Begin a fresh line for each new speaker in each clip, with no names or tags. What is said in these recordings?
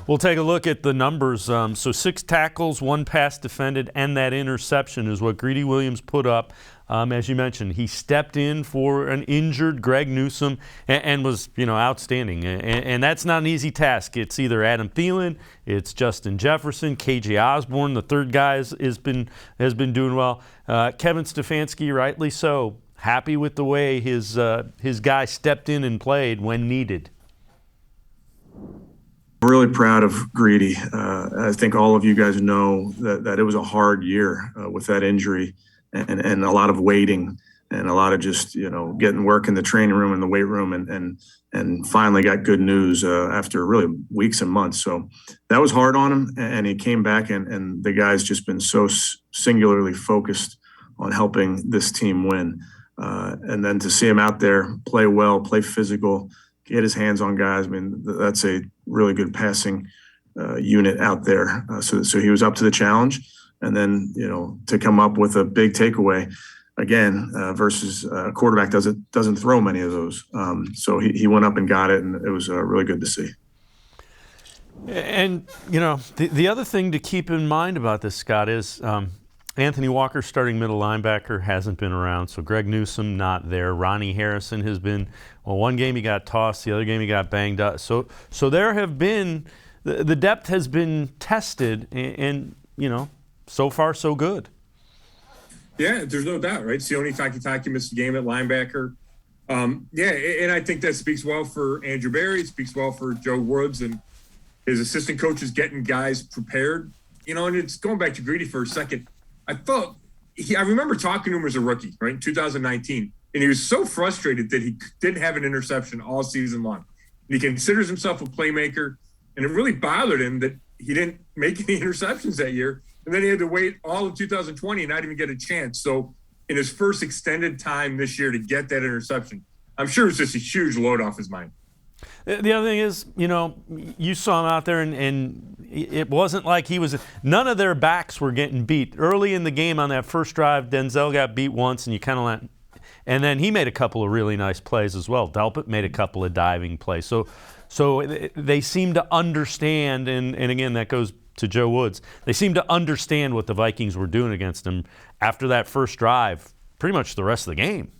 We'll take a look at the numbers. So 6 tackles, 1 pass defended, and that interception is what Greedy Williams put up. As you mentioned, he stepped in for an injured Greg Newsome and was, outstanding. And that's not an easy task. It's either Adam Thielen, it's Justin Jefferson, KJ Osborne, the third guy has been doing well. Kevin Stefanski, rightly so, happy with the way his guy stepped in and played when needed.
Really proud of Greedy. I think all of you guys know that it was a hard year with that injury and a lot of waiting and a lot of just, getting work in the training room and the weight room and finally got good news after really weeks and months. So that was hard on him, and he came back and the guy's just been so singularly focused on helping this team win. And then to see him out there play well, play physical, get his hands on guys. I mean, that's a really good passing unit out there. So he was up to the challenge, and then to come up with a big takeaway again versus a quarterback doesn't throw many of those. So he went up and got it, and it was really good to see.
And the other thing to keep in mind about this, Scott, is Anthony Walker, starting middle linebacker, hasn't been around, so Greg Newsome not there. Ronnie Harrison has been, one game he got tossed, the other game he got banged up. So there have been, the depth has been tested, and so far so good.
Yeah, there's no doubt, right? Sione Takitaki missed a game at linebacker. And I think that speaks well for Andrew Berry. It speaks well for Joe Woods and his assistant coaches getting guys prepared. And it's going back to Greedy for a second. I remember talking to him as a rookie, right, in 2019, and he was so frustrated that he didn't have an interception all season long. And he considers himself a playmaker, and it really bothered him that he didn't make any interceptions that year. And then he had to wait all of 2020 and not even get a chance. So in his first extended time this year to get that interception, I'm sure it's just a huge load off his mind.
The other thing is, you saw him out there, and it wasn't like none of their backs were getting beat. Early in the game on that first drive, Denzel got beat once, and you kind of and then he made a couple of really nice plays as well. Delpit made a couple of diving plays. So they seem to understand, and again, that goes to Joe Woods. They seem to understand what the Vikings were doing against them after that first drive, pretty much the rest of the game.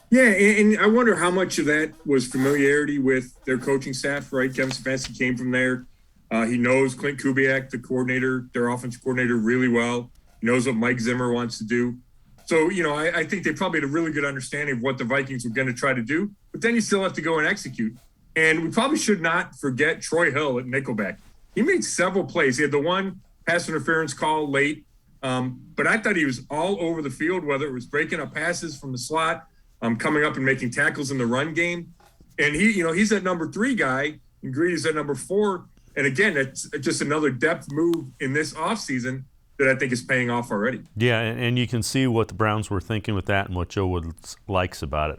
Yeah, and I wonder how much of that was familiarity with their coaching staff, right? Kevin Stefanski came from there. He knows Clint Kubiak, the coordinator, their offensive coordinator, really well. He knows what Mike Zimmer wants to do. So, I think they probably had a really good understanding of what the Vikings were going to try to do. But then you still have to go and execute. And we probably should not forget Troy Hill at nickelback. He made several plays. He had the one pass interference call late. But I thought he was all over the field, whether it was breaking up passes from the slot, coming up and making tackles in the run game. And he's that number 3 guy, and Greedy's that number 4. And again, it's just another depth move in this offseason that I think is paying off already.
Yeah, and you can see what the Browns were thinking with that and what Joe Woods likes about it.